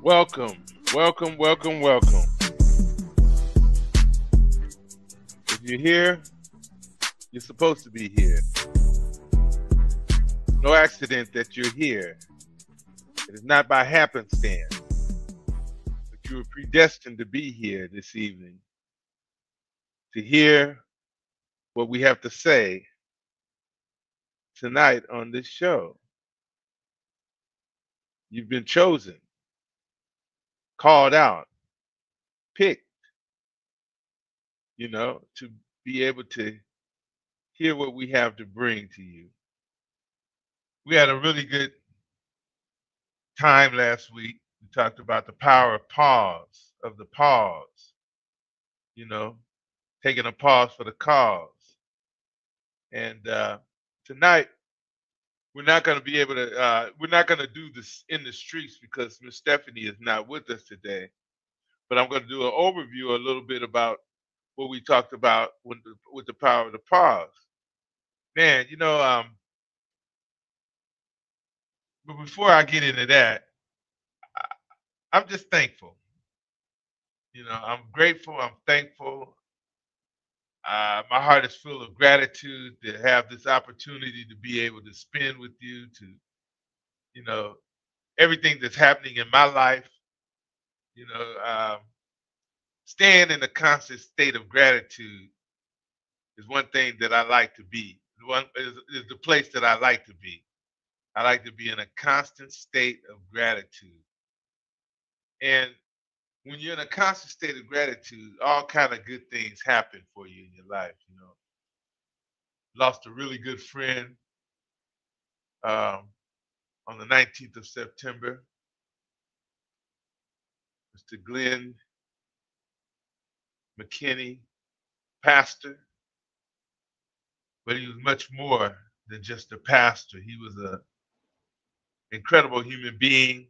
Welcome, welcome, welcome, welcome. If you're here, you're supposed to be here. No accident that you're here. It is not by happenstance, but you were predestined to be here this evening to hear what we have to say tonight on this show. You've been chosen, called out, picked, to be able to hear what we have to bring to you. We had a really good time last week. We talked about the power of pause, of the pause, you know, taking a pause for the cause. And tonight, we're not going to be able to, we're not going to do this in the streets because Miss Stephanie is not with us today. But I'm going to do an overview a little bit about what we talked about with the power of the pause. Man, but before I get into that, I'm just thankful. I'm grateful. I'm thankful. My heart is full of gratitude to have this opportunity to be able to spend with you, to, you know, everything that's happening in my life, you know, um, staying in a constant state of gratitude is one thing that I like to be. One is the place that I like to be. I like to be in a constant state of gratitude. And when you're in a constant state of gratitude, all kind of good things happen for you in your life. Lost a really good friend um, on the 19th of September, Mr. Glenn McKinney, pastor, but he was much more than just a pastor. He was an incredible human being,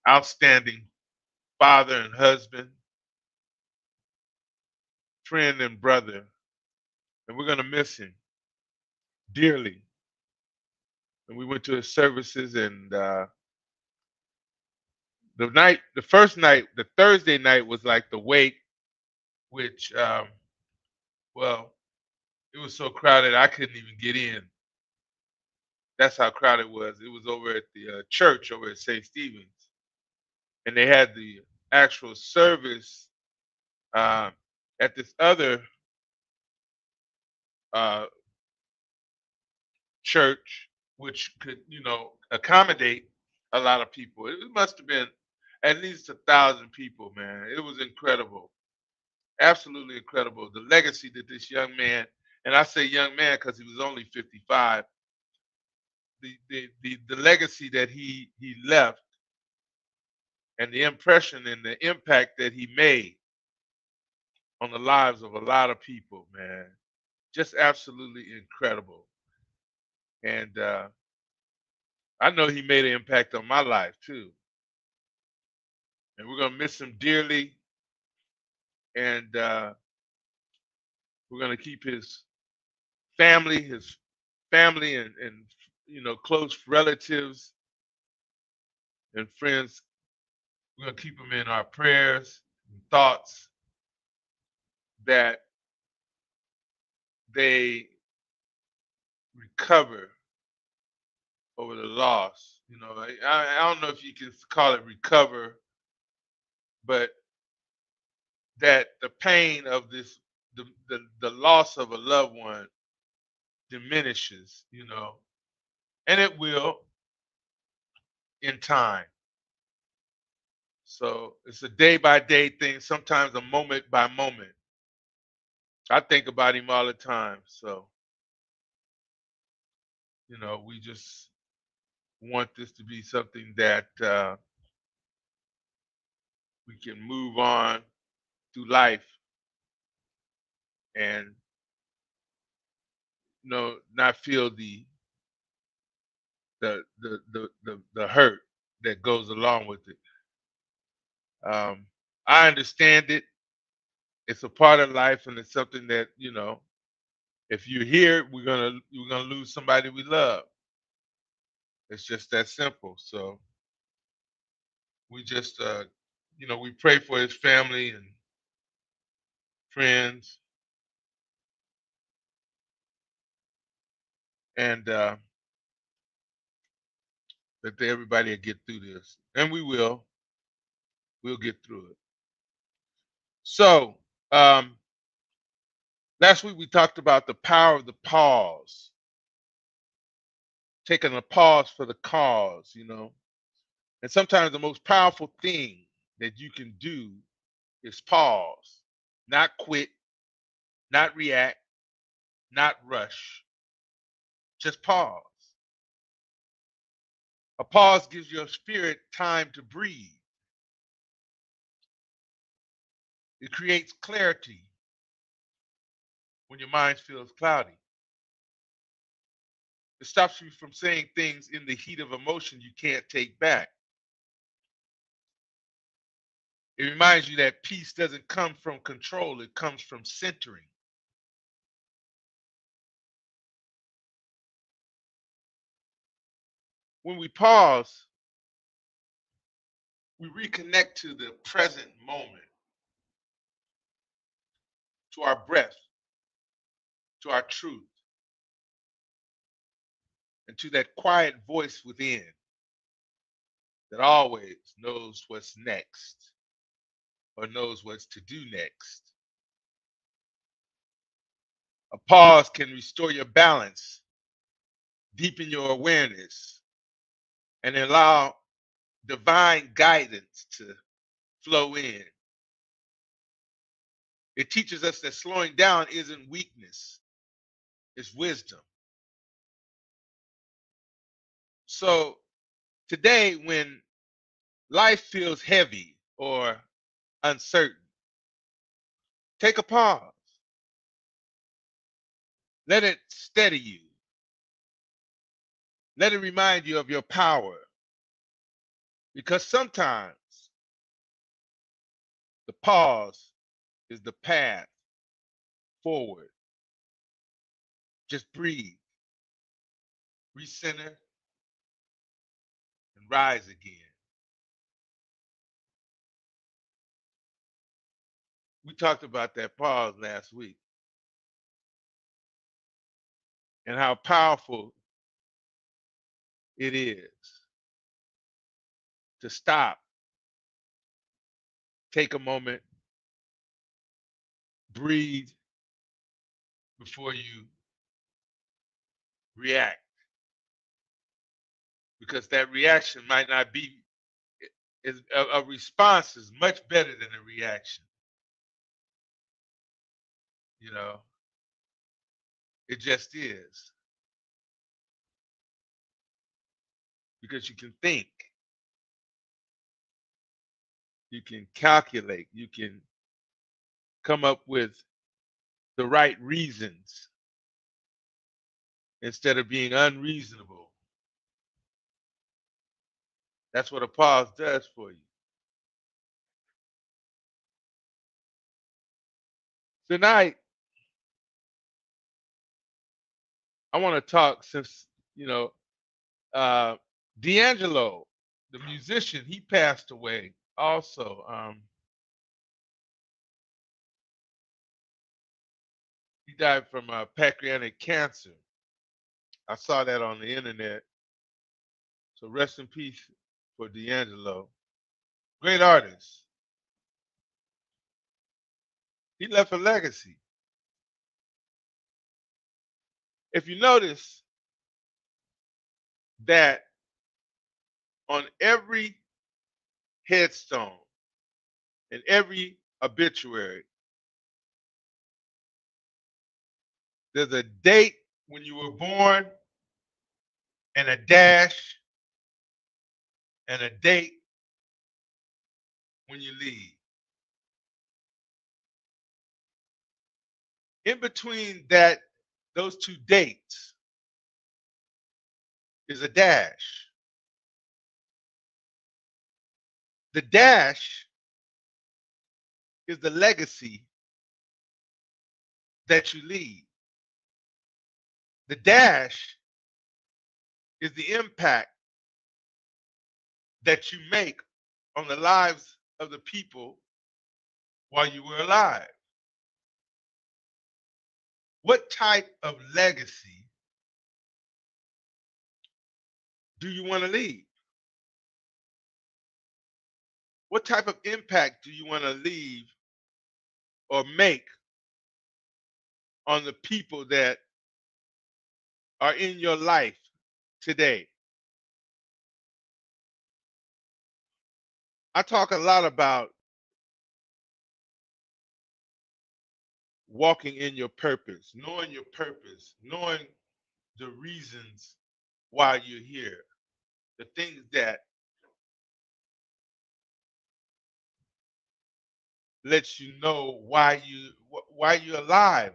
outstanding father and husband, friend and brother, and we're going to miss him dearly. And we went to his services, and the first night, the Thursday night was like the wake, which, well, it was so crowded I couldn't even get in. That's how crowded it was. It was over at the church over at St. Stephen's, and they had the actual service uh, at this other uh, church, which could, accommodate a lot of people. It must have been at least 1,000 people, man. It was incredible, absolutely incredible. The legacy that this young man, and I say young man because he was only 55, the legacy that he left and the impression and the impact that he made on the lives of a lot of people, man, just absolutely incredible. And I know he made an impact on my life too. And we're gonna miss him dearly. And we're gonna keep his family and close relatives and friends. We're gonna keep him in our prayers and thoughts that they recover over the loss. I don't know if you can call it recover, but that the pain of the loss of a loved one diminishes, and it will in time. So it's a day by day thing, sometimes a moment by moment. I think about him all the time. So, we just want this to be something that we can move on through life and not feel the hurt that goes along with it. I understand it. It's a part of life, and it's something that if you're here, we're gonna lose somebody we love. It's just that simple. So We just, we pray for his family and friends, and that everybody will get through this, and we will. We'll get through it. So, last week we talked about the power of the pause, taking a pause for the cause, And sometimes the most powerful thing that you can do is pause, not quit, not react, not rush, just pause. A pause gives your spirit time to breathe. It creates clarity when your mind feels cloudy. It stops you from saying things in the heat of emotion you can't take back. It reminds you that peace doesn't come from control, it comes from centering. When we pause, we reconnect to the present moment, to our breath, to our truth, and to that quiet voice within that always knows what's next or knows what's to do next. A pause can restore your balance, deepen your awareness, and allow divine guidance to flow in. It teaches us that slowing down isn't weakness, it's wisdom. So today, when life feels heavy or uncertain, take a pause. Let it steady you. Let it remind you of your power. Because sometimes the pause is the path forward. Just breathe, recenter, and rise again. We talked about that pause last week and how powerful it is to stop, take a moment, breathe before you react. Because that reaction might not be, a response is much better than a reaction. You know, it just is. Because you can think, you can calculate, you can come up with the right reasons instead of being unreasonable. That's what a pause does for you. Tonight, I want to talk since, D'Angelo, the musician, he passed away also. He died from pancreatic cancer. I saw that on the internet. So rest in peace for D'Angelo. Great artist. He left a legacy. If you notice that on every headstone and every obituary, there's a date when you were born and a dash and a date when you leave. In between those two dates is a dash. The dash is the legacy that you leave. The dash is the impact that you make on the lives of the people while you were alive? What type of legacy do you want to leave? What type of impact do you want to leave or make on the people that are in your life today? I talk a lot about walking in your purpose, knowing the reasons why you're here, the things that lets you know why you're alive.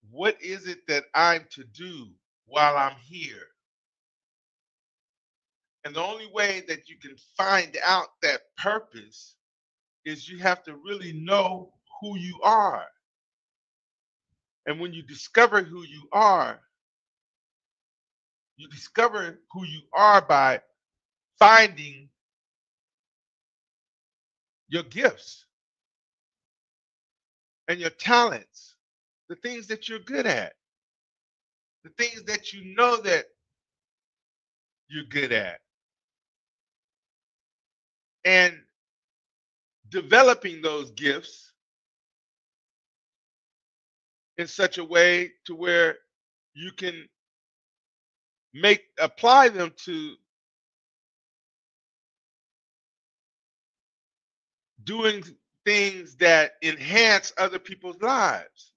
What is it that I'm to do while I'm here? And the only way that you can find out that purpose is you have to really know who you are. And when you discover who you are by finding your gifts and your talents, the things that you're good at, the things that you know that you're good at, and developing those gifts in such a way to where you can apply them to doing things that enhance other people's lives.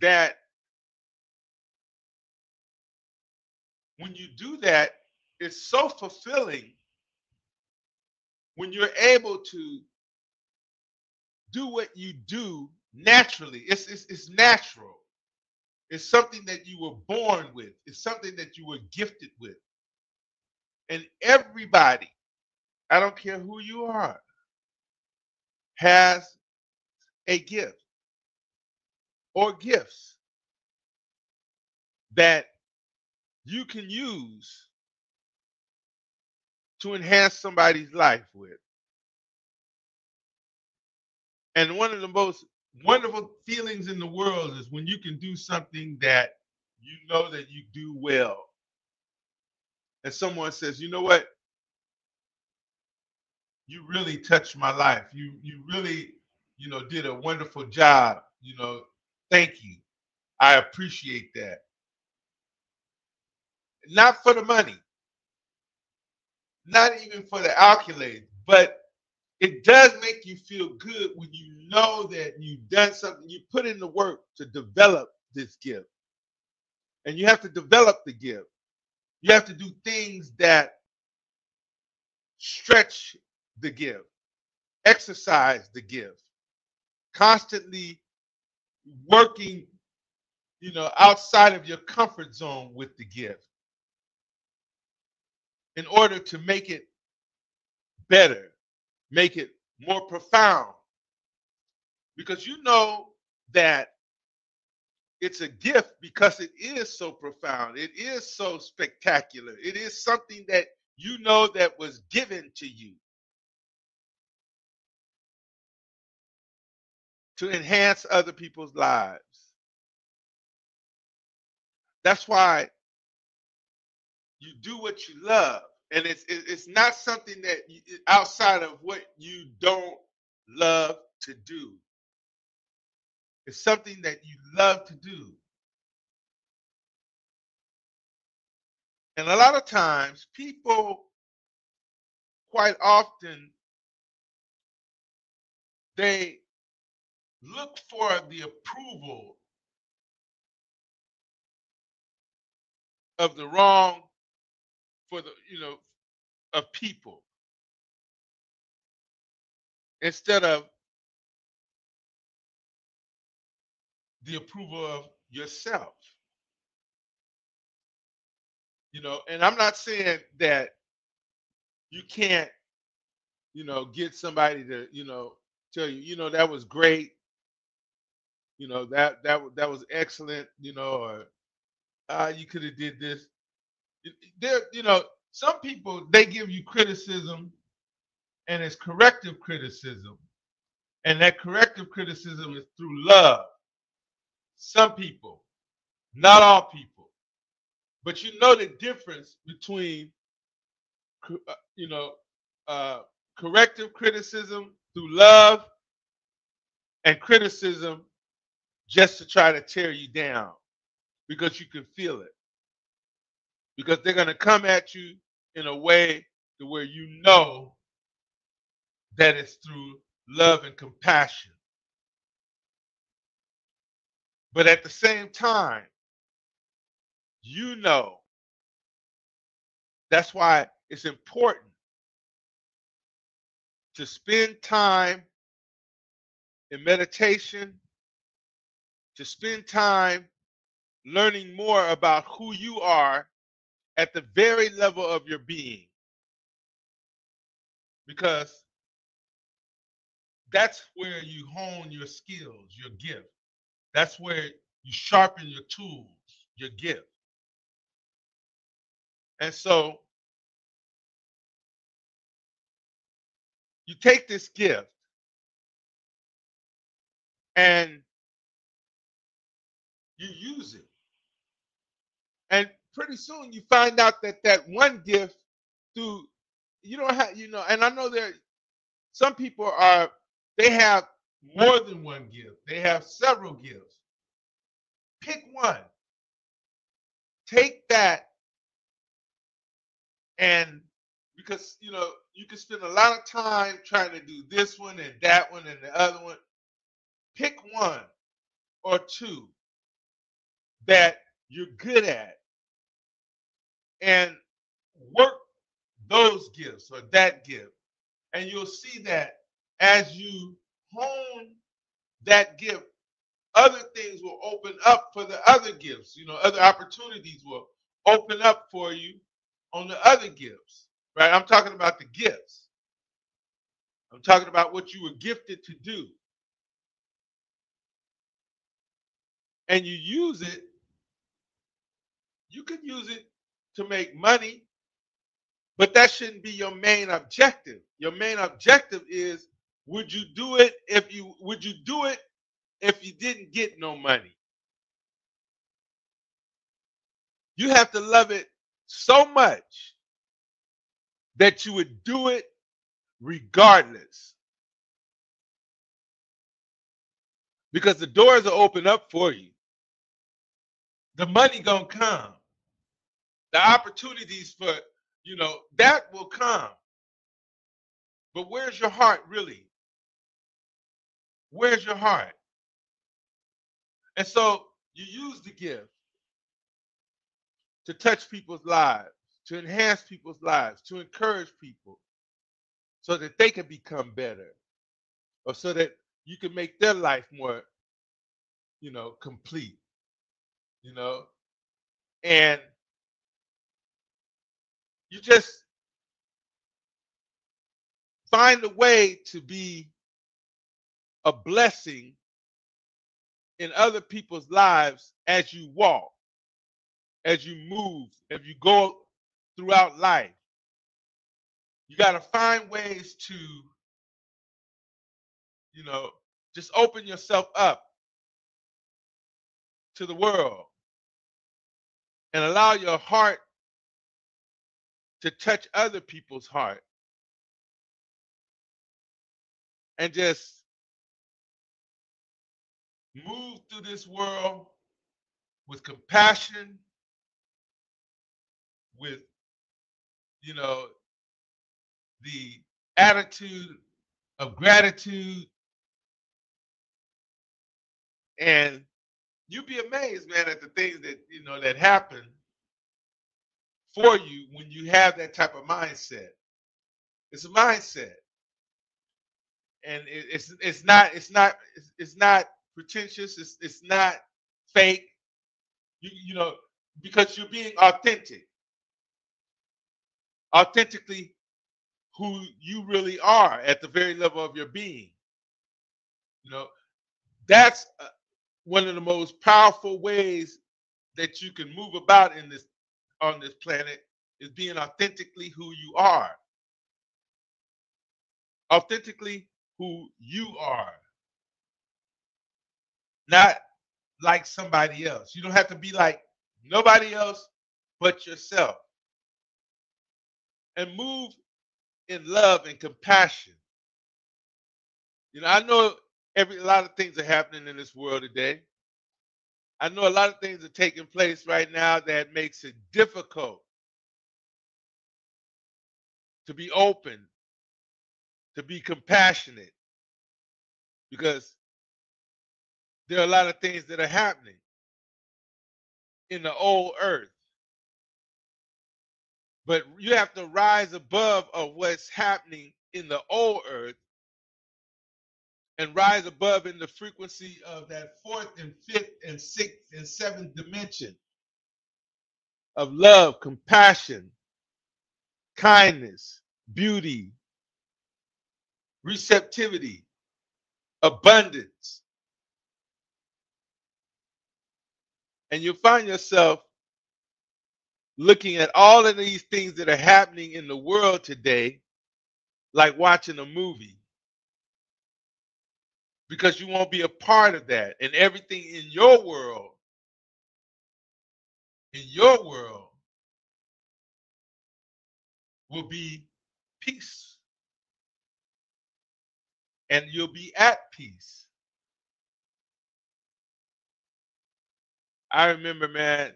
That when you do that, it's so fulfilling when you're able to do what you do naturally. It's natural. It's something that you were born with. It's something that you were gifted with. And everybody, I don't care who you are, has a gift or gifts that you can use to enhance somebody's life with. And one of the most wonderful feelings in the world is when you can do something that you know that you do well. And someone says, you know what? You really touched my life. You really, did a wonderful job. Thank you. I appreciate that. Not for the money, not even for the accolades, but it does make you feel good when you know that you've done something, you put in the work to develop this gift. And you have to develop the gift. You have to do things that stretch the gift, exercise the gift, constantly working, outside of your comfort zone with the gift in order to make it better, make it more profound. Because you know that it's a gift because it is so profound. It is so spectacular. It is something that you know that was given to you to enhance other people's lives. That's why you do what you love. And it's not something that outside of what you don't love to do. It's something that you love to do. And a lot of times, people quite often they look for the approval of the wrong for the of people instead of the approval of yourself. And I'm not saying that you can't get somebody to tell you that was great, that was excellent, or you could have did this. There, Some people, they give you criticism, and it's corrective criticism. And that corrective criticism is through love. Some people, not all people. But you know the difference between, you know, corrective criticism through love and criticism just to try to tear you down because you can feel it. Because they're going to come at you in a way to where you know that it's through love and compassion. But at the same time, you know, that's why it's important to spend time in meditation, to spend time learning more about who you are at the very level of your being. Because that's where you hone your skills, your gift. That's where you sharpen your tools, your gift. And so you take this gift and you use it. And pretty soon you find out that that one gift through, you don't have, you know, and I know there some people are, they have more than one gift. They have several gifts. Pick one. Take that, and because you know you can spend a lot of time trying to do this one and that one and the other one. Pick one or two that you're good at and work those gifts or that gift. And you'll see that as you hone that gift, other things will open up for the other gifts. You know, other opportunities will open up for you on the other gifts, right? I'm talking about the gifts. I'm talking about what you were gifted to do. And you use it, you can use it to make money, but that shouldn't be your main objective. Your main objective is, would you do it if you didn't get no money? You have to love it so much that you would do it regardless. Because the doors will open up for you. The money gonna come. The opportunities for, you know, that will come. But where's your heart really? Where's your heart? And so you use the gift to touch people's lives, to enhance people's lives, to encourage people so that they can become better or so that you can make their life more, you know, complete, you know, and you just find a way to be a blessing in other people's lives as you walk, as you move, as you go throughout life. You got to find ways to, you know, just open yourself up to the world and allow your heart to touch other people's heart and just move through this world with compassion, with, you know, the attitude of gratitude, and you'd be amazed, man, at the things that, you know, that happen for you when you have that type of mindset. It's a mindset, and it's not pretentious. It's not fake. You know, because you're being authentic, authentically who you really are at the very level of your being. You know, that's one of the most powerful ways that you can move about in this on this planet is being authentically who you are. Authentically who you are. Not like somebody else. You don't have to be like nobody else but yourself. And move in love and compassion. I know a lot of things are happening in this world today. I know a lot of things are taking place right now that makes it difficult to be open, to be compassionate, because there are a lot of things that are happening in the old earth. But you have to rise above of what's happening in the old earth and rise above in the frequency of that fourth and fifth and sixth and seventh dimension of love, compassion, kindness, beauty, receptivity, abundance. And you'll find yourself looking at all of these things that are happening in the world today like watching a movie, because you won't be a part of that. And everything in your world will be peace, and you'll be at peace. I remember, man,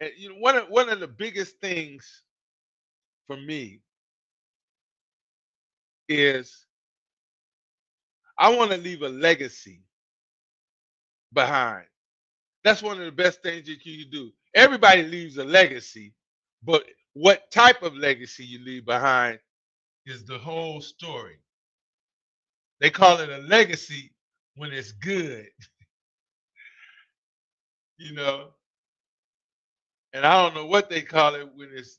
and one of the biggest things for me is I want to leave a legacy behind. That's one of the best things that you can do. Everybody leaves a legacy, but what type of legacy you leave behind is the whole story. They call it a legacy when it's good, you know, and I don't know what they call it when it's,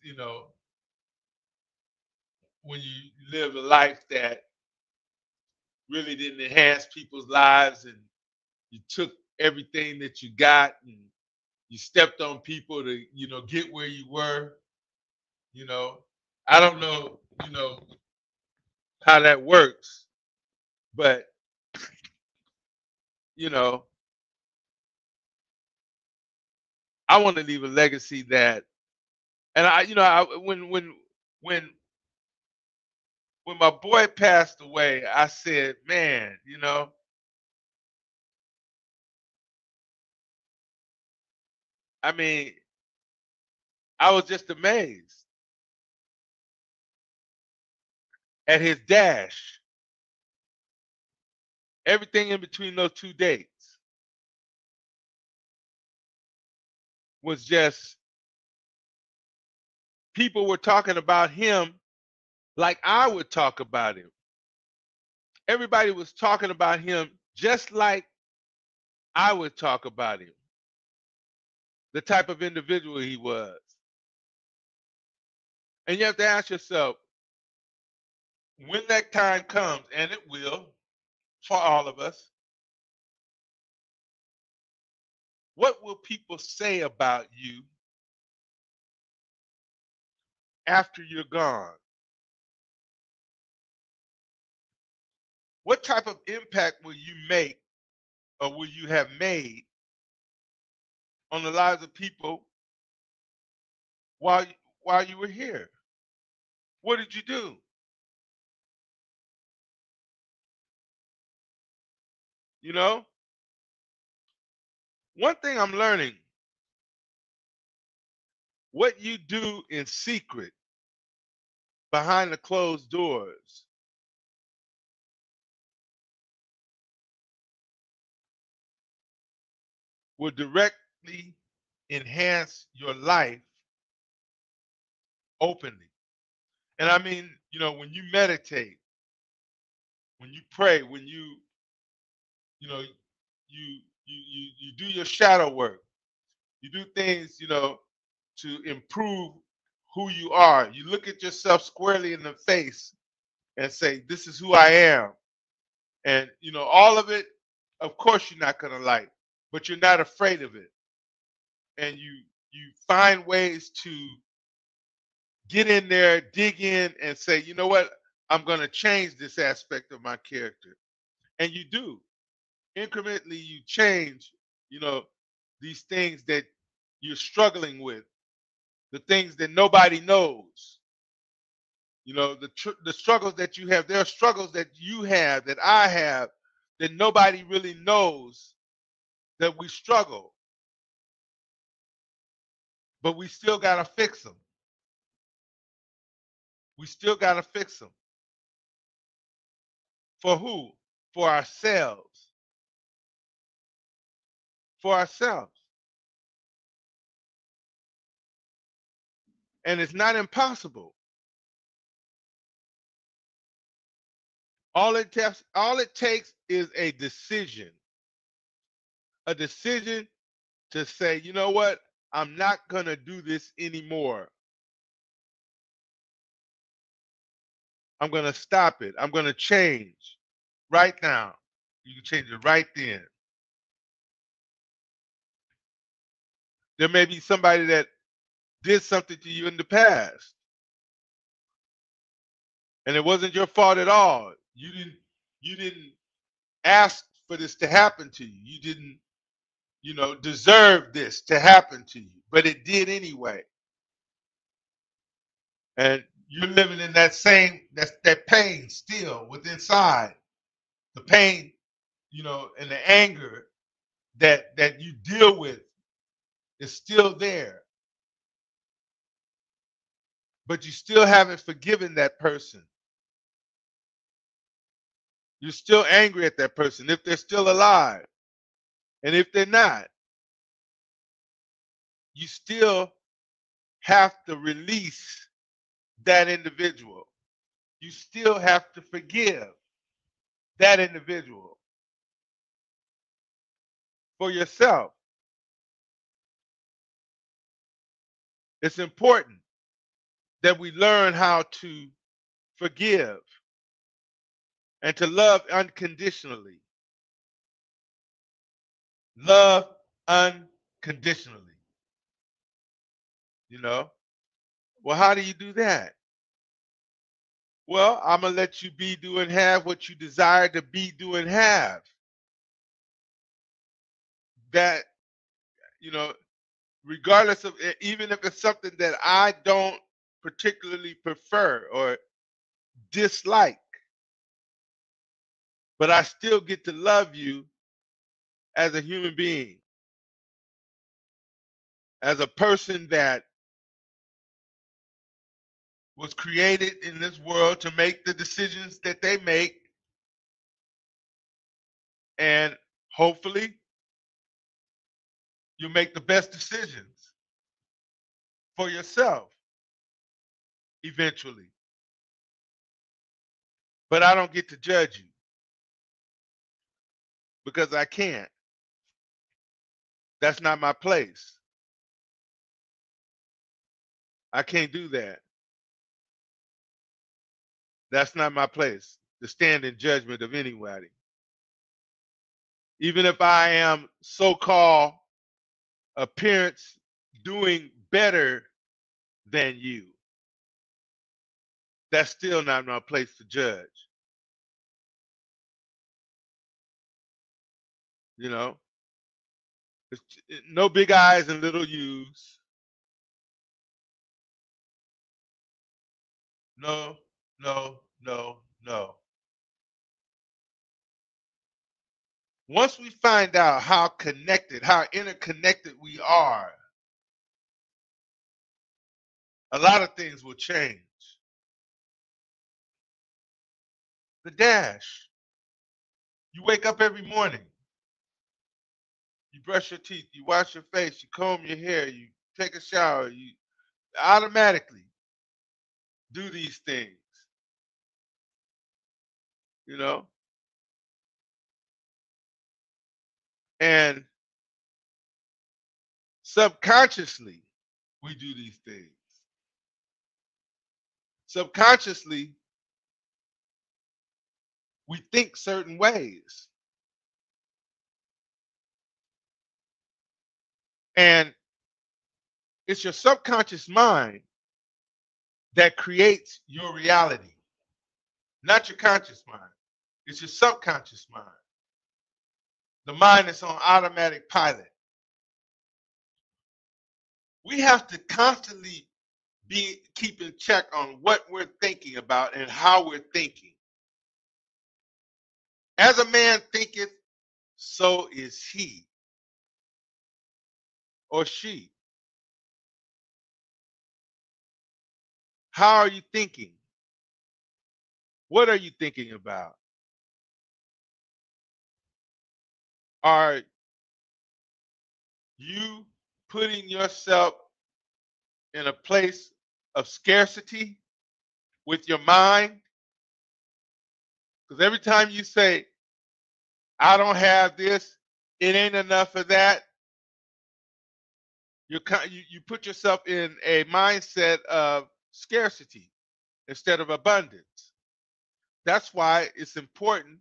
when you live a life that really didn't enhance people's lives, and you took everything that you got and you stepped on people to, get where you were, you know. I don't know, how that works, but you know, I want to leave a legacy that, and when when my boy passed away, I said, man, I mean, I was just amazed at his dash. Everything in between those two dates was just, people were talking about him like I would talk about him. Everybody was talking about him just like I would talk about him, the type of individual he was. And you have to ask yourself, when that time comes, and it will for all of us, what will people say about you after you're gone? What type of impact will you make, or will you have made, on the lives of people while while you were here? What did you do? You know, one thing I'm learning, what you do in secret behind the closed doors will directly enhance your life openly. And I mean, when you meditate, when you pray, when you know, you do your shadow work, you do things, to improve who you are. You look at yourself squarely in the face and say, this is who I am. And all of it, of course you're not gonna like, but you're not afraid of it. And You find ways to get in there, dig in, and say, you know what? I'm going to change this aspect of my character. And you do. Incrementally, you change, you know, these things that you're struggling with, the things that nobody knows. You know, the struggles that you have. There are struggles that you have, that I have, that nobody really knows that we struggle, but we still got to fix them. We still got to fix them. For who? For ourselves. For ourselves. And it's not impossible. All it takes is a decision to say, you know what? I'm not going to do this anymore. I'm going to stop it. I'm going to change right now. You can change it right then. There may be somebody that did something to you in the past, and it wasn't your fault at all. You didn't ask for this to happen to you. You didn't, deserve this to happen to you, but it did anyway. And you're living in that pain still within inside. The pain, and the anger that you deal with is still there. But you still haven't forgiven that person. You're still angry at that person if they're still alive. And if they're not, you still have to release that individual. You still have to forgive that individual for yourself. It's important that we learn how to forgive and to love unconditionally. Love unconditionally. You know? Well, how do you do that? Well, I'm going to let you be, do, and have what you desire to be, do, and have. That, you know, regardless of, even if it's something that I don't particularly prefer or dislike, but I still get to love you as a human being, as a person that was created in this world to make the decisions that they make, and hopefully you make the best decisions for yourself eventually. But I don't get to judge you because I can't. That's not my place. I can't do that. That's not my place to stand in judgment of anybody. Even if I am so-called appearance doing better than you, that's still not my place to judge. You know, no big eyes and little U's. No, no, no, no. Once we find out how connected, how interconnected we are, a lot of things will change. The dash. You wake up every morning. You brush your teeth. You wash your face. You comb your hair. You take a shower. You automatically do these things. You know, and subconsciously we do these things. Subconsciously we think certain ways. And It's your subconscious mind that creates your reality, not your conscious mind. It's your subconscious mind, the mind that's on automatic pilot. We have to constantly be keeping check on what we're thinking about and how we're thinking. As a man thinketh, so is he or she. How are you thinking? What are you thinking about? Are you putting yourself in a place of scarcity with your mind? Because every time you say, I don't have this, it ain't enough of that, you put yourself in a mindset of scarcity instead of abundance. That's why it's important.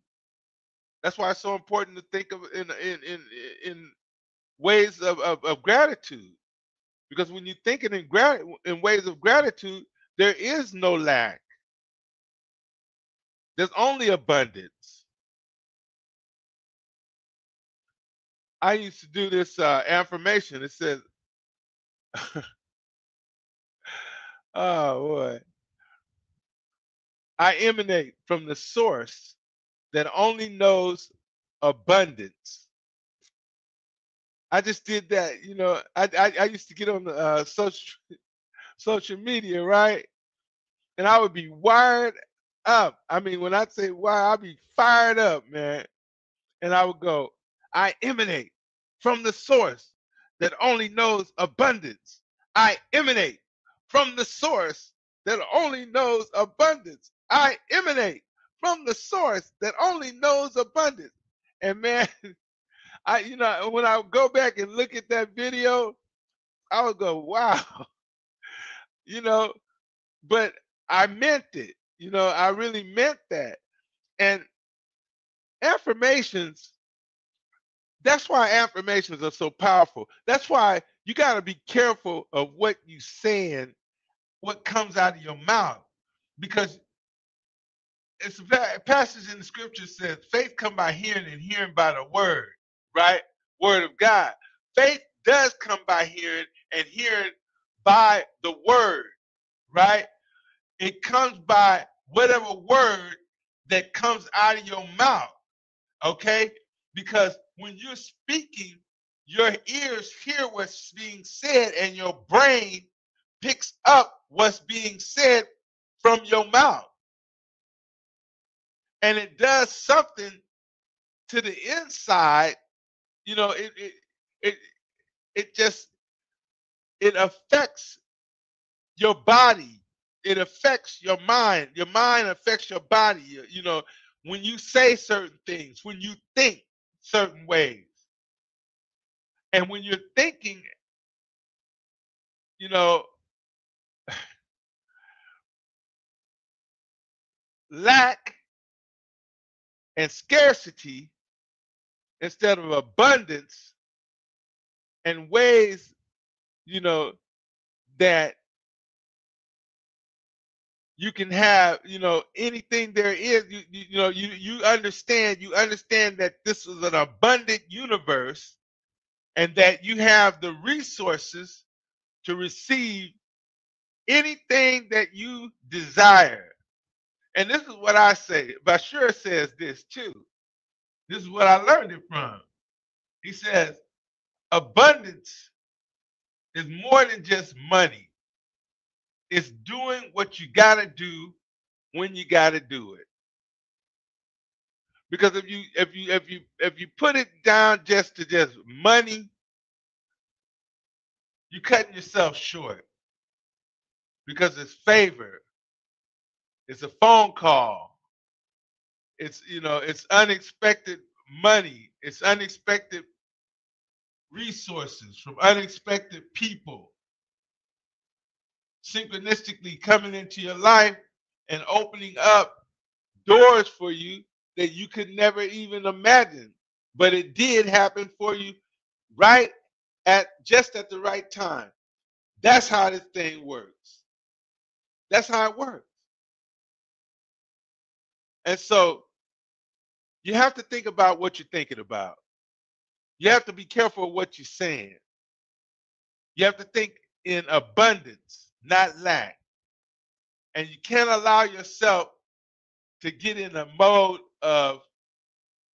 That's why it's so important to think of in ways of gratitude. Because when you're thinking in ways of gratitude, there is no lack. There's only abundance. I used to do this affirmation. It says, oh boy, I emanate from the source that only knows abundance. I just did that, you know. I used to get on the social media, right? And I would be wired up. I mean, when I say wired, I'd be fired up, man. And I would go, I emanate from the source that only knows abundance. I emanate from the source that only knows abundance. I emanate from the source that only knows abundance. And man, you know, when I go back and look at that video, I would go, wow, you know, but I meant it. You know, I really meant that. And affirmations, that's why affirmations are so powerful. That's why you got to be careful of what you saying, what comes out of your mouth, because it's a passage in the scripture says faith come by hearing and hearing by the word, right? Word of God. Faith does come by hearing and hearing by the word, right? It comes by whatever word that comes out of your mouth, okay? Because when you're speaking, your ears hear what's being said and your brain picks up what's being said from your mouth. And it does something to the inside, you know, it it just it affects your body. It affects your mind. Your mind affects your body. You know, when you say certain things, when you think certain ways, and when you're thinking, you know, lack and scarcity instead of abundance, and ways, you know, that you can have, you know, anything there is. You understand that this is an abundant universe, and that you have the resources to receive anything that you desire. And this is what I say. Bashir says this too. This is what I learned it from. He says, abundance is more than just money. It's doing what you gotta do when you gotta do it. Because if you put it down just to just money, you're cutting yourself short. Because it's favor, it's a phone call, it's, you know, it's unexpected money, it's unexpected resources from unexpected people synchronistically coming into your life and opening up doors for you that you could never even imagine. But it did happen for you right at just at the right time. That's how this thing works. That's how it works. And so you have to think about what you're thinking about. You have to be careful of what you're saying. You have to think in abundance, not lack. And you can't allow yourself to get in a mode of,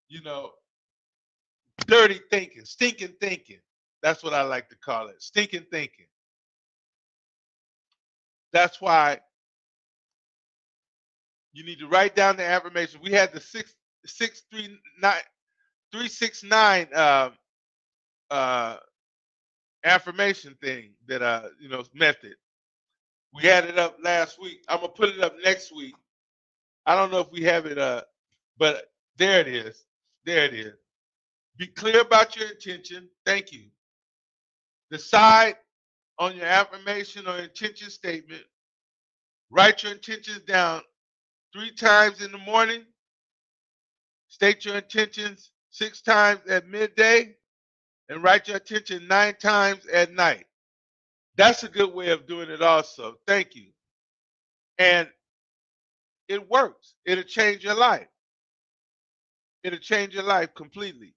you know, dirty thinking, stinking thinking. That's what I like to call it, stinking thinking. That's why you need to write down the affirmation. We had the 369 uh, affirmation thing that method. We had it up last week. I'm gonna put it up next week. I don't know if we have it but there it is. There it is. Be clear about your intention. Thank you. Decide on your affirmation or intention statement. Write your intentions down 3 times in the morning. State your intentions 6 times at midday, and write your intention 9 times at night. That's a good way of doing it also. Thank you. And it works. It'll change your life. It'll change your life completely.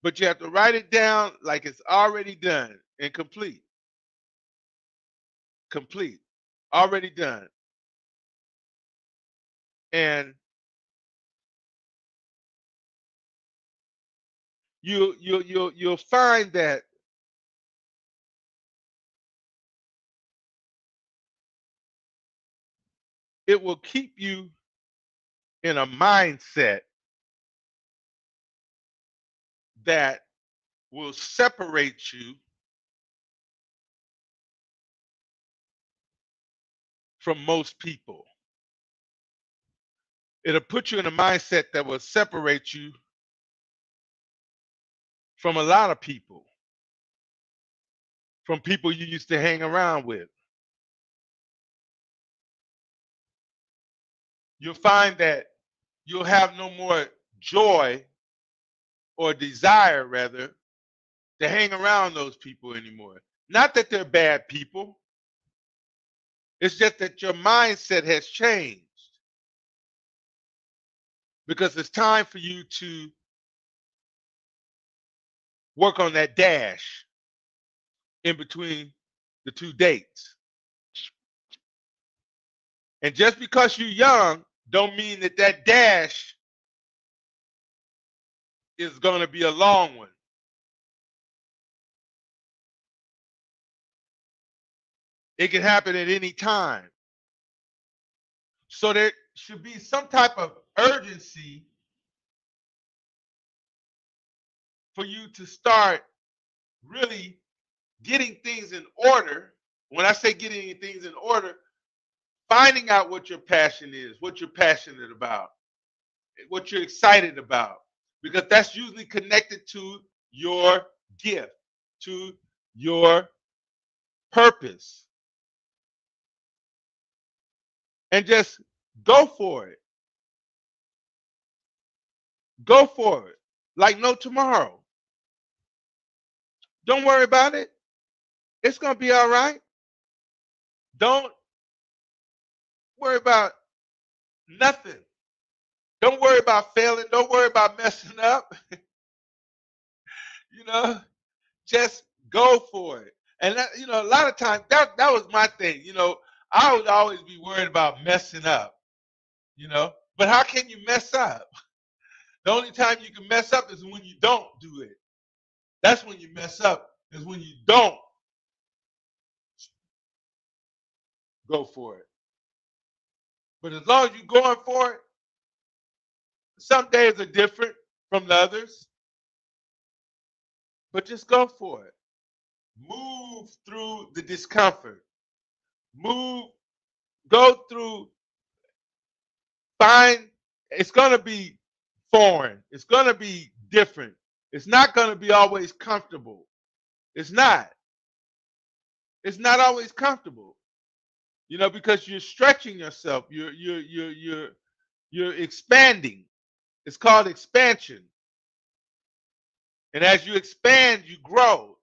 But you have to write it down like it's already done and complete. Complete. Already done. And you'll find that it will keep you in a mindset that will separate you from most people. It'll put you in a mindset that will separate you from a lot of people, from people you used to hang around with. You'll find that you'll have no more joy or desire, rather, to hang around those people anymore. Not that they're bad people, it's just that your mindset has changed. Because it's time for you to work on that dash in between the 2 dates. And just because you're young don't mean that that dash is going to be a long one. It can happen at any time. So there should be some type of urgency for you to start really getting things in order. When I say getting things in order, finding out what your passion is, what you're passionate about, what you're excited about, because that's usually connected to your gift, to your purpose. And just go for it. Go for it like no tomorrow. Don't worry about it. It's going to be all right. Don't worry about nothing. Don't worry about failing. Don't worry about messing up. you know, just go for it. And that, a lot of times that was my thing. I would always be worried about messing up. But how can you mess up? The only time you can mess up is when you don't do it. That's when you mess up, is when you don't go for it. But as long as you're going for it, some days are different from the others, but just go for it. Move through the discomfort. Go through, it's going to be foreign. It's going to be different. It's not going to be always comfortable. It's not. It's not always comfortable. Because you're stretching yourself. You're expanding. It's called expansion. And as you expand, you grow.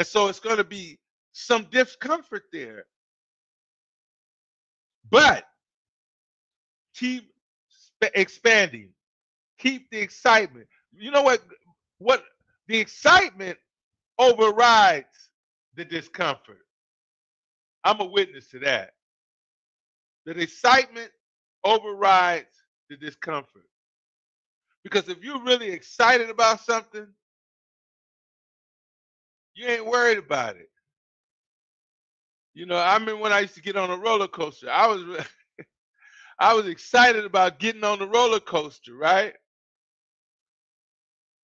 And so it's going to be some discomfort there. But keep expanding. Keep the excitement. You know what? What the excitement overrides the discomfort. I'm a witness to that. The excitement overrides the discomfort. Because if you're really excited about something, you ain't worried about it. You know, I remember when I used to get on a roller coaster. I was excited about getting on the roller coaster, right?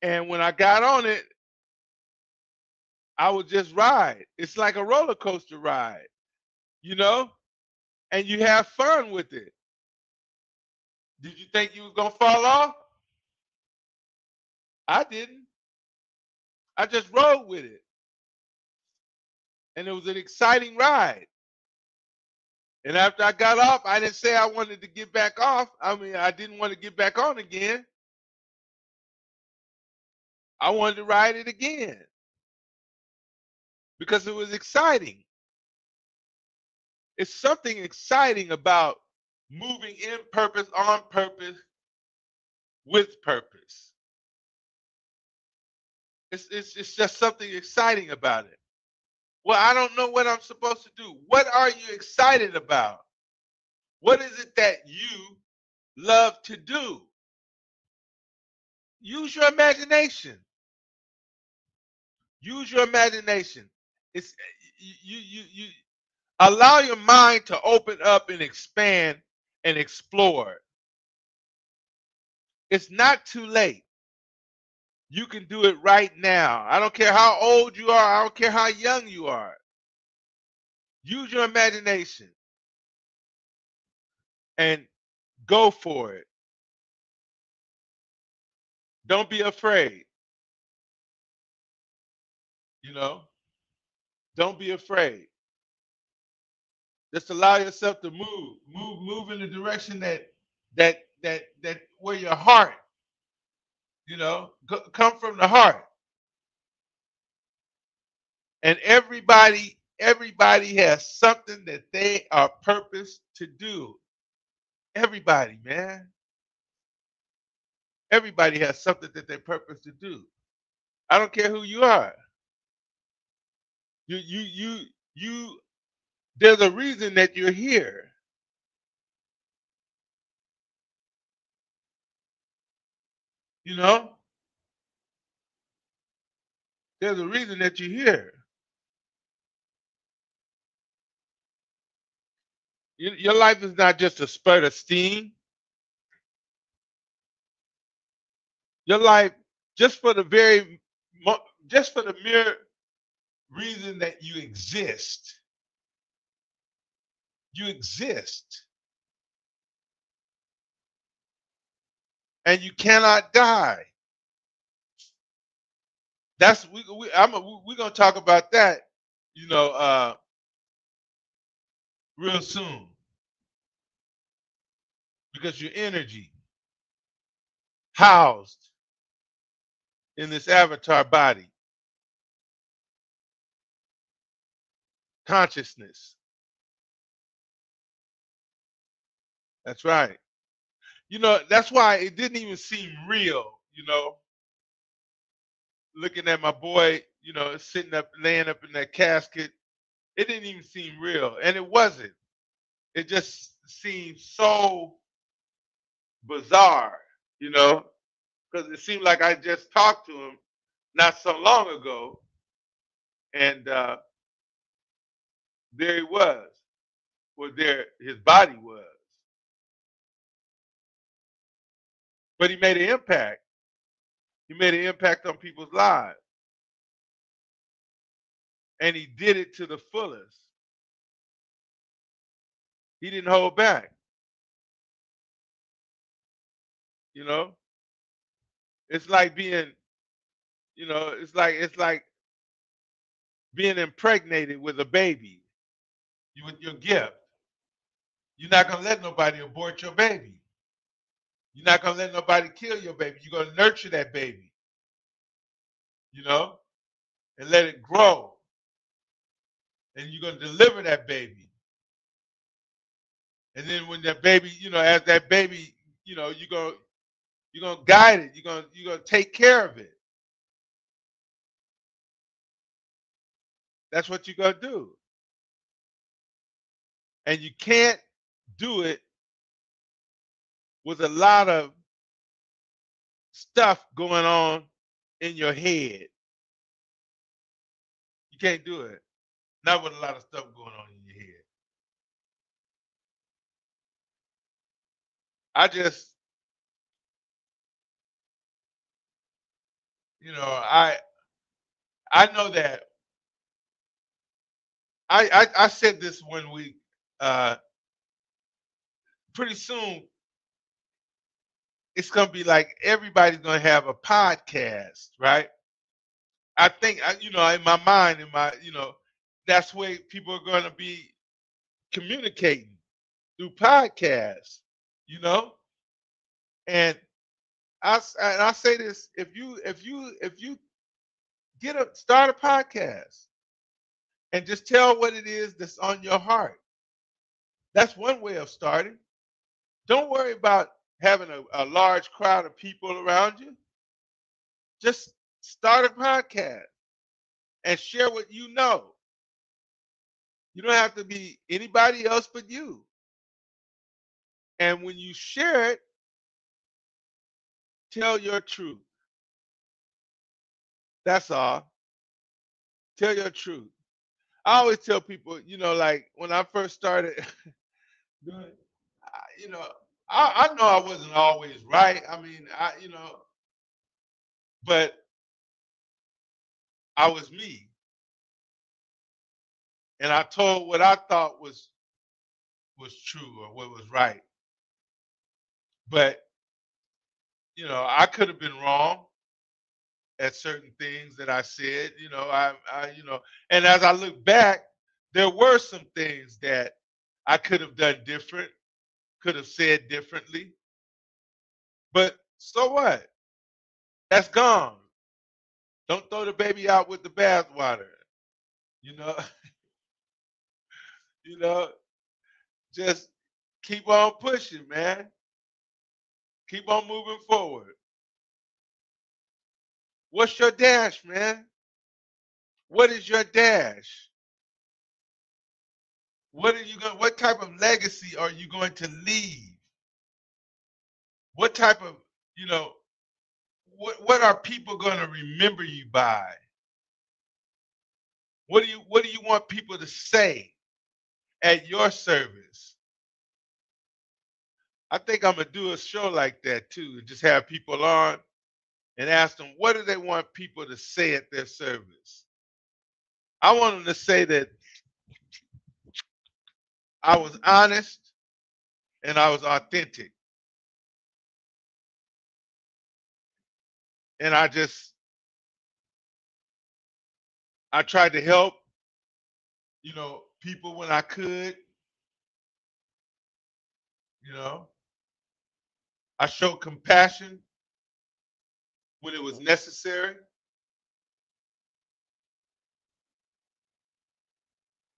And when I got on it, I would just ride. It's like a roller coaster ride, you know? And you have fun with it. Did you think you was gonna fall off? I didn't. I just rode with it. And it was an exciting ride. And after I got off, I didn't say I wanted to get back off. I mean, I didn't want to get back on again. I wanted to ride it again because it was exciting. It's something exciting about moving in purpose, on purpose, with purpose. It's just something exciting about it. Well, I don't know what I'm supposed to do. What are you excited about? What is it that you love to do? Use your imagination. Use your imagination. It's you allow your mind to open up and expand and explore. It's not too late. You can do it right now. I don't care how old you are. I don't care how young you are. Use your imagination and go for it. Don't be afraid. You know, don't be afraid. Just allow yourself to move in the direction that where your heart, come from the heart. And everybody has something that they are purposed to do. Everybody, man. Everybody has something that they're purposed to do. I don't care who you are. You there's a reason that you're here. You know? There's a reason that you're here. Your life is not just a spurt of steam. Your life, just for the very, just for the mere reason that you exist, you exist, and you cannot die. That's we're gonna talk about that, you know, real soon, because your energy housed in this avatar body, consciousness. That's right. You know, that's why it didn't even seem real, looking at my boy, sitting up, laying up in that casket. It didn't even seem real. And it wasn't. It just seemed so bizarre, because it seemed like I just talked to him not so long ago. And there he was. Well, there his body was. But he made an impact. He made an impact on people's lives. And he did it to the fullest. He didn't hold back. You know? It's like being, it's like being impregnated with a baby. With your gift. You're not gonna let nobody abort your baby. You're not gonna let nobody kill your baby. You're gonna nurture that baby, and let it grow. and you're gonna deliver that baby. And then when that baby, as that baby, you're gonna guide it. You're gonna take care of it. That's what you're gonna do. And you can't do it with a lot of stuff going on in your head. You can't do it. Not with a lot of stuff going on in your head. I just, I know that I said this one week. Uh, Pretty soon, it's gonna be like everybody's gonna have a podcast, right? I think, in my mind, that's where people are gonna be communicating through podcasts, you know. And I say this: if you start a podcast and just tell what it is that's on your heart. That's one way of starting. Don't worry about having a large crowd of people around you. Just start a podcast and share what you know. You don't have to be anybody else but you. And when you share it, tell your truth. That's all. Tell your truth. I always tell people, like when I first started doing it, I- you know, I know I wasn't always right. I mean, but I was me, and I told what I thought was true or what was right. But I could have been wrong at certain things that I said. And as I look back, there were some things that I could have done different, could have said differently. But so what? That's gone. Don't throw the baby out with the bathwater. You know, you know, just keep on pushing, man. Keep on moving forward. What's your dash, man? What is your dash? What type of legacy are you going to leave? What type of, you know, what are people going to remember you by? What do you want people to say at your service? I think I'm gonna do a show like that too, and just have people on and ask them what do they want people to say at their service. I want them to say that I was honest and I was authentic, and I tried to help, people when I could. You know, I showed compassion when it was necessary.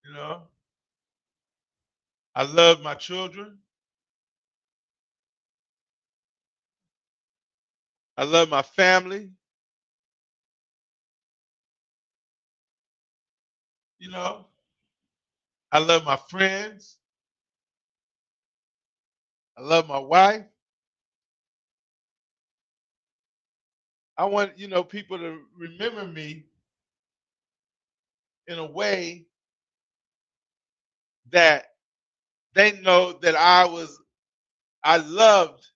You know, I loved my children. I love my family. You know, I love my friends. I love my wife. I want, people to remember me in a way that they know that I loved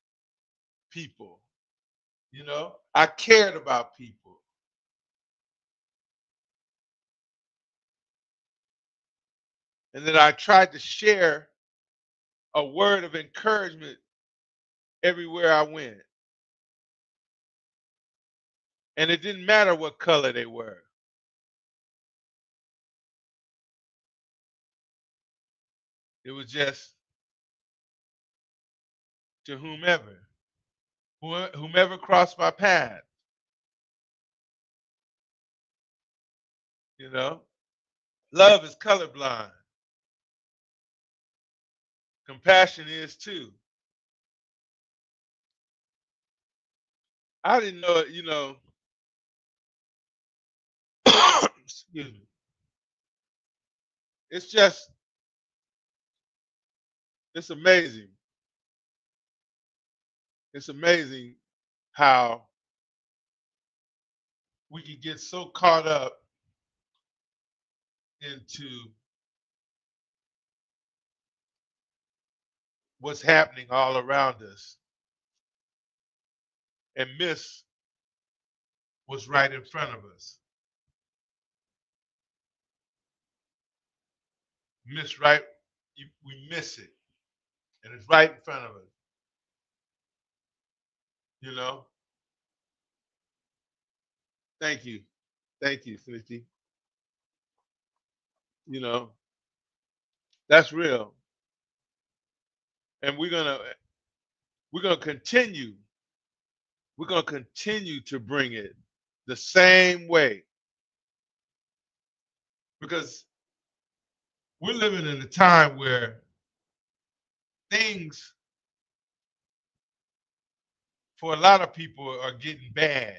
people, I cared about people, and that I tried to share a word of encouragement everywhere I went. And it didn't matter what color they were. It was just to whomever crossed my path, you know. Love is colorblind. Compassion is too. I didn't know it, excuse me. It's just, it's amazing. It's amazing how we can get so caught up into what's happening all around us and miss what's right in front of us. Miss right, we miss it, and it's right in front of us. You know. Thank you, Smithy. You know, that's real, and we're gonna continue. We're gonna continue to bring it the same way because we're living in a time where things for a lot of people are getting bad.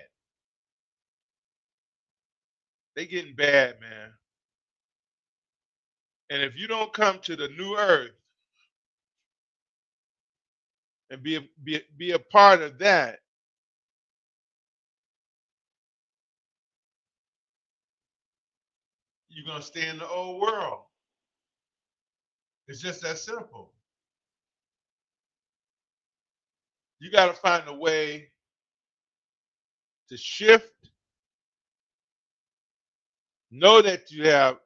They getting bad, man. And if you don't come to the new earth and be a part of that, you're gonna stay in the old world. It's just that simple. You got to find a way to shift. Know that you have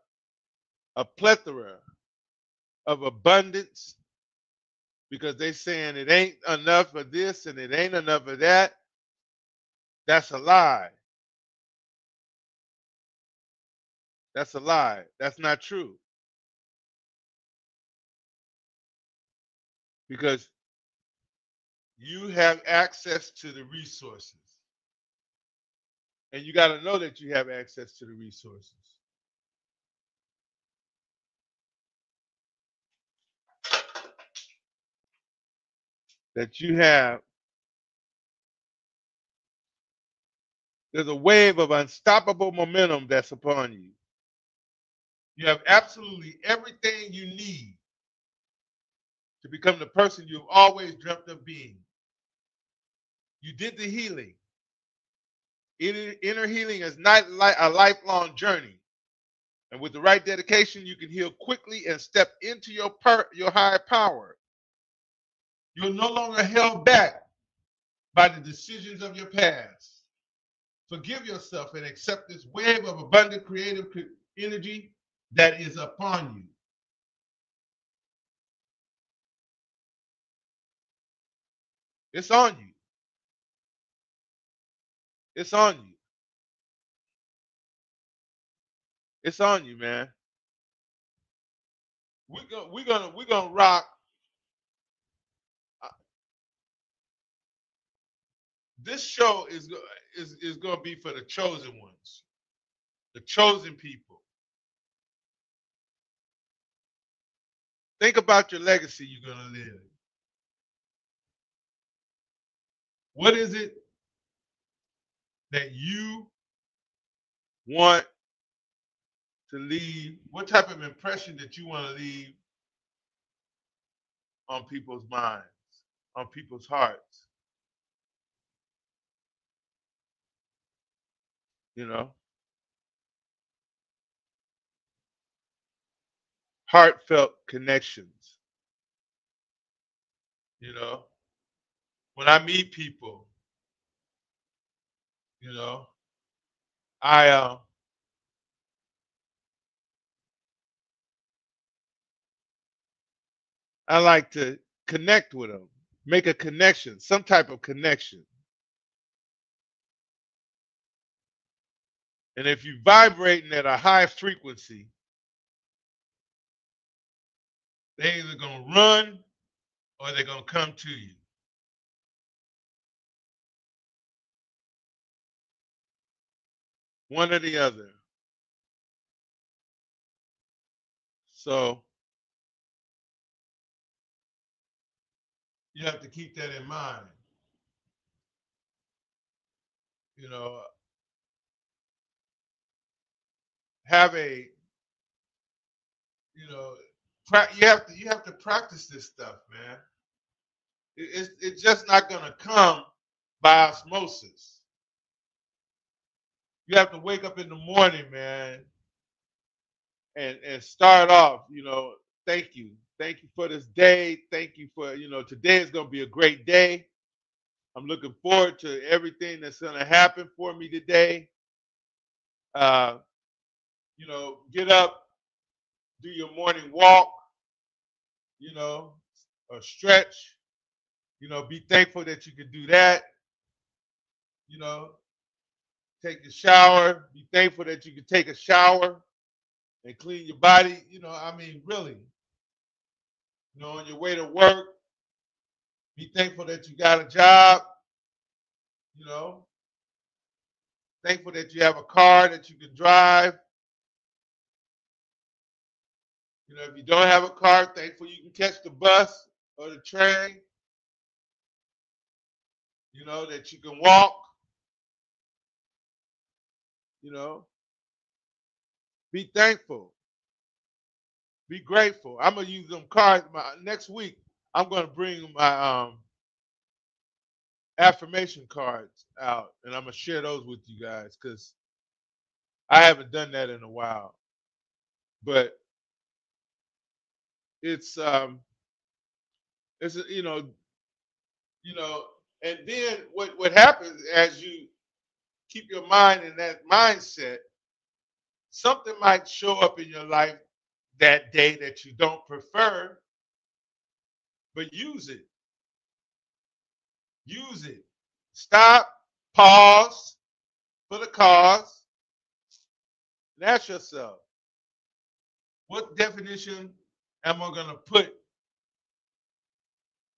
a plethora of abundance because they saying it ain't enough of this and it ain't enough of that. That's a lie. That's a lie. That's not true. Because you have access to the resources. And you got to know that you have access to the resources. That you have, there's a wave of unstoppable momentum that's upon you. You have absolutely everything you need to become the person you've always dreamt of being. You did the healing. Inner healing is not like a lifelong journey. And with the right dedication, you can heal quickly and step into your higher power. You're no longer held back by the decisions of your past. Forgive yourself and accept this wave of abundant creative energy that is upon you. It's on you. It's on you. It's on you, man. We're gonna rock. This show is gonna be for the chosen ones, the chosen people. Think about your legacy you're gonna live. What is it that you want to leave? What type of impression that you want to leave on people's minds, on people's hearts? You know, heartfelt connections. You know, when I meet people, you know, I I like to connect with them, make a connection, some type of connection. And if you're vibrating at a high frequency, they're either gonna run or they're gonna come to you. One or the other. So you have to keep that in mind. You know, have a, you know, you have to practice this stuff, man. It's just not gonna come by osmosis. You have to wake up in the morning, man, and start off. You know, thank you for this day. Thank you for, you know, today is gonna be a great day. I'm looking forward to everything that's gonna happen for me today. Uh, you know, get up, do your morning walk, you know, or stretch. You know, be thankful that you can do that. You know, take a shower. Be thankful that you can take a shower and clean your body. You know, I mean, really. You know, on your way to work, be thankful that you got a job. You know, thankful that you have a car that you can drive. You know, if you don't have a car, thankful you can catch the bus or the train. You know, that you can walk. You know, be thankful. Be grateful. I'm gonna use them cards. Next week, I'm gonna bring my affirmation cards out, and I'm gonna share those with you guys because I haven't done that in a while. But it's you know, and then what happens as you keep your mind in that mindset, something might show up in your life that day that you don't prefer, but use it. Use it. Stop, pause for the cause, and ask yourself, what definition am I going to put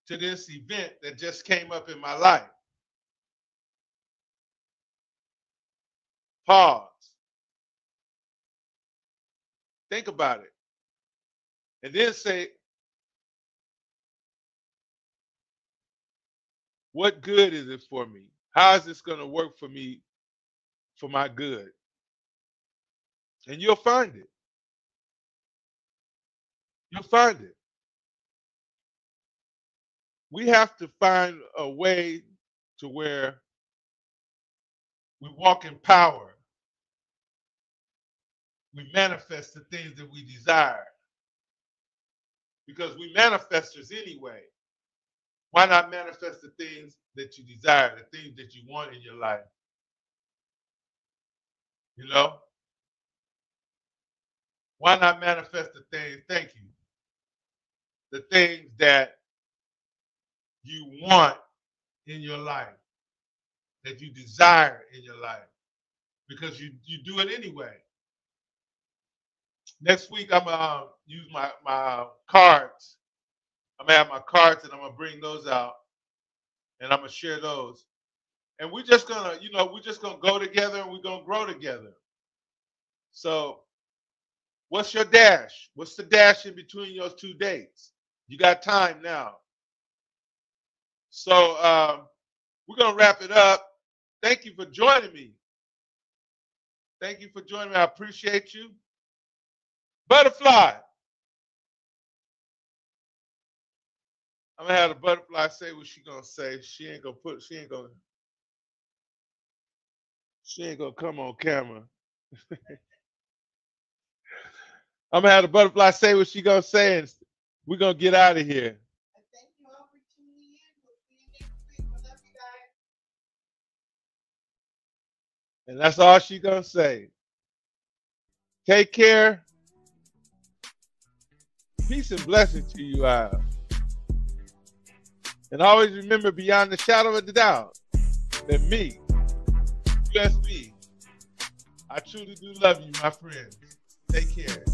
to this event that just came up in my life? Pause. Think about it. And then say, what good is it for me? How is this going to work for me for my good? And you'll find it. You'll find it. We have to find a way to where we walk in power. We manifest the things that we desire. Because we manifestors anyway. Why not manifest the things that you desire, the things that you want in your life? You know? Why not manifest the things, thank you, the things that you want in your life, that you desire in your life? Because you do it anyway. Next week, I'm going to use my cards. I'm going to have my cards and I'm going to bring those out and I'm going to share those. And we're just going to, you know, we're just going to go together and we're going to grow together. So what's your dash? What's the dash in between those two dates? You got time now. So we're going to wrap it up. Thank you for joining me. Thank you for joining me. I appreciate you. Butterfly. I'm gonna have the butterfly say what she gonna say. She ain't gonna come on camera. I'm gonna have the butterfly say what she gonna say, and we're gonna get out of here. Thank you all for tuning in. We'll see you next week. We love you guys. And that's all she gonna say. Take care. Peace and blessings to you all. And always remember, beyond the shadow of the doubt, that me, just me, I truly do love you, my friends. Take care.